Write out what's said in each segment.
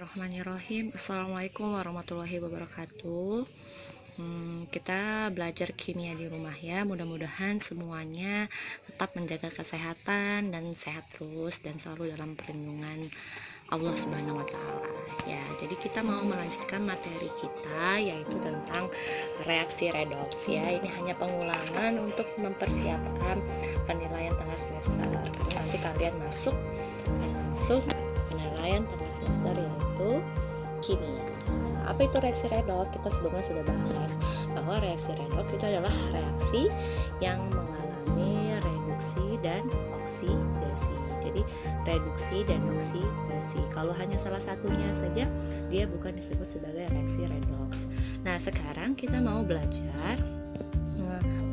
Bismillahirrahmanirrahim. Assalamualaikum warahmatullahi wabarakatuh. Kita belajar kimia di rumah ya. Mudah-mudahan semuanya tetap menjaga kesehatan dan sehat terus dan selalu dalam perlindungan Allah Subhanahu wa taala. Ya, jadi kita mau melanjutkan materi kita yaitu tentang reaksi redoks ya. Ini hanya pengulangan untuk mempersiapkan penilaian tengah semester. Karena nanti kalian masuk langsung penilaian tengah semester yaitu kimia. Apa itu reaksi redoks? Kita sebelumnya sudah bahas bahwa reaksi redoks itu adalah reaksi yang mengalami reduksi dan oksidasi. Jadi reduksi dan oksidasi. Kalau hanya salah satunya saja, dia bukan disebut sebagai reaksi redoks. Nah, sekarang kita mau belajar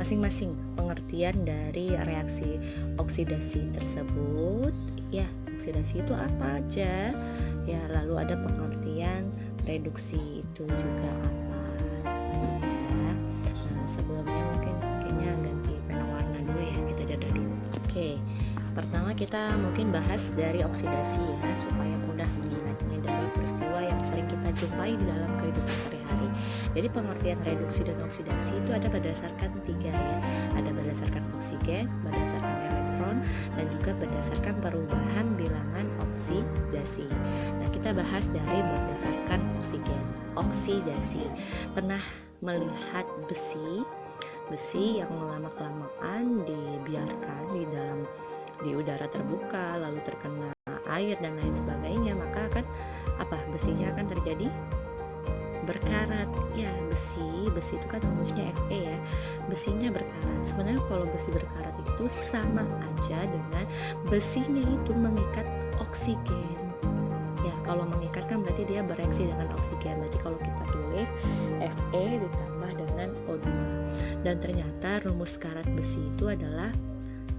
masing-masing pengertian dari reaksi oksidasi tersebut. Ya, oksidasi itu apa aja? Ya, lalu ada pengertian reduksi itu juga apa? Ya. Nah, sebelumnya mungkin kayaknya ganti pena warna dulu ya, kita jeda dulu. Oke. Pertama kita mungkin bahas dari oksidasi ya, supaya mudah mengingatnya dari peristiwa yang sering kita jumpai di dalam kehidupan sehari-hari. Jadi pengertian reduksi dan oksidasi itu ada berdasarkan tiga ya. Ada berdasarkan oksigen, berdasarkan elektron, dan juga berdasarkan perubahan bilangan oksidasi. Nah, kita bahas dari berdasarkan oksigen. Oksidasi. Pernah melihat besi yang lama-kelamaan dibiarkan di udara terbuka lalu terkena air dan lain sebagainya, maka akan besinya akan terjadi berkarat ya. Besi itu kan rumusnya Fe ya, besinya berkarat. Sebenarnya kalau besi berkarat itu sama aja dengan besinya itu mengikat oksigen ya. Kalau mengikat kan berarti dia bereaksi dengan oksigen, berarti kalau kita tulis Fe ditambah dengan O2, dan ternyata rumus karat besi itu adalah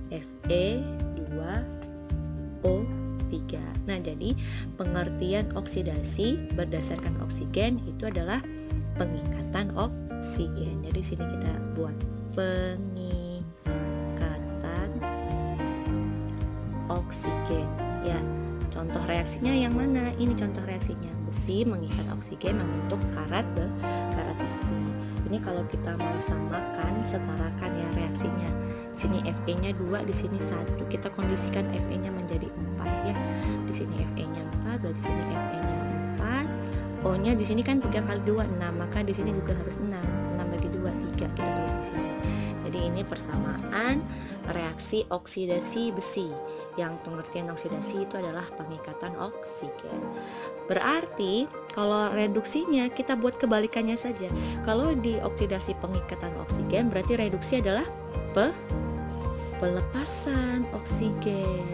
Fe2O3. Nah, jadi pengertian oksidasi berdasarkan oksigen itu adalah pengikatan oksigen. Jadi sini kita buat pengikatan oksigen ya. Contoh reaksinya yang mana? Ini contoh reaksinya. Besi mengikat oksigen membentuk karat besi. Ini kalau kita mau samakan, setarakan ya reaksinya. Sini Fe-nya 2, di sini 1. Kita kondisikan Fe-nya menjadi 4 ya. Di sini Fe-nya 4, berarti sini Fe-nya 4. O-nya di sini kan 3 kali 2 6, maka di sini juga harus 6. 6 bagi 2 3 kita tulis di sini. Jadi ini persamaan reaksi oksidasi besi. Yang pengertian oksidasi itu adalah pengikatan oksigen. Berarti kalau reduksinya kita buat kebalikannya saja. Kalau di oksidasi pengikatan oksigen, berarti reduksi adalah pelepasan oksigen.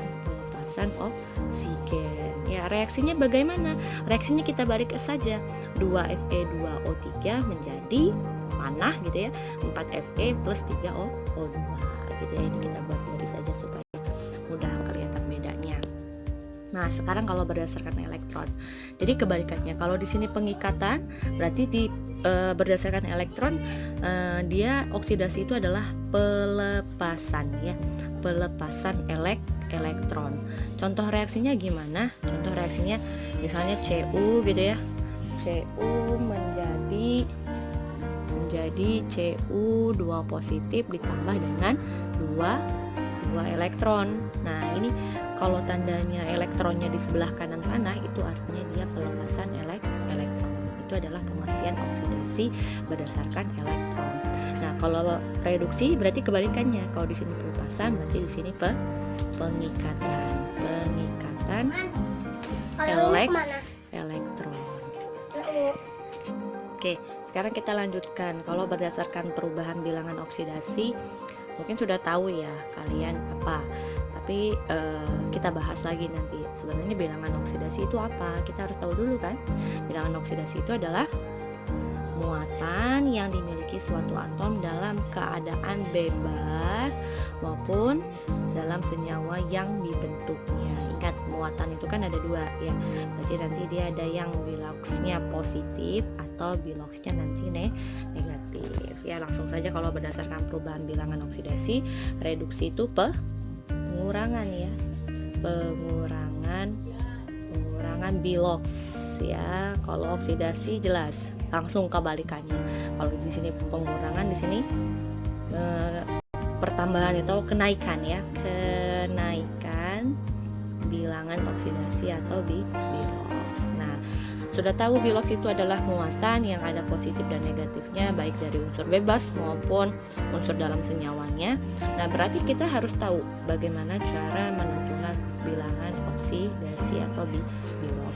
Ya, reaksinya bagaimana? Reaksinya kita balik saja. 2Fe2O3 menjadi panah gitu ya. 4Fe plus 3O2 gitu ya. Ini kita buat garis saja supaya mudah kelihatan bedanya. Nah, sekarang kalau berdasarkan elektron. Jadi kebalikannya, kalau di sini pengikatan, berarti berdasarkan elektron dia oksidasi itu adalah pelepasan ya. Pelepasan elektron. Contoh reaksinya gimana? Contoh reaksinya misalnya Cu gitu ya. Cu menjadi Cu2 positif ditambah dengan 2 elektron. Nah, ini kalau tandanya elektronnya di sebelah kanan panah, itu artinya dia pelepasan elektron. Itu adalah pengertian oksidasi berdasarkan elektron. Nah, kalau reduksi berarti kebalikannya. Kalau di sini pelepasan, berarti di sini pengikatan elektron. Oke, sekarang kita lanjutkan. Kalau berdasarkan perubahan bilangan oksidasi, mungkin sudah tahu ya kalian apa, tapi kita bahas lagi nanti. Sebenarnya bilangan oksidasi itu apa? Kita harus tahu dulu kan. Bilangan oksidasi itu adalah muatan yang dimiliki suatu atom dalam keadaan bebas maupun dalam senyawa yang dibentuknya. Ingat, muatan itu kan ada 2 ya. Berarti nanti dia ada yang biloxnya positif atau biloxnya nanti negatif. Ya, langsung saja kalau berdasarkan perubahan bilangan oksidasi, reduksi itu pengurangan ya. Pengurangan bilox redoks ya. Kalau oksidasi jelas langsung kebalikannya. Kalau di sini pengurangan, di sini pertambahan atau kenaikan ya, kenaikan bilangan oksidasi atau biloks. Nah, sudah tahu biloks itu adalah muatan yang ada positif dan negatifnya, baik dari unsur bebas maupun unsur dalam senyawanya. Nah, berarti kita harus tahu bagaimana cara menentukan bilangan oksidasi atau biloks.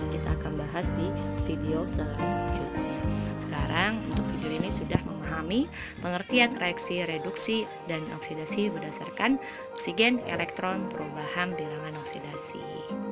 Kita akan bahas di video selanjutnya. Sekarang untuk video ini sudah memahami pengertian reaksi reduksi dan oksidasi berdasarkan oksigen, elektron, perubahan bilangan oksidasi.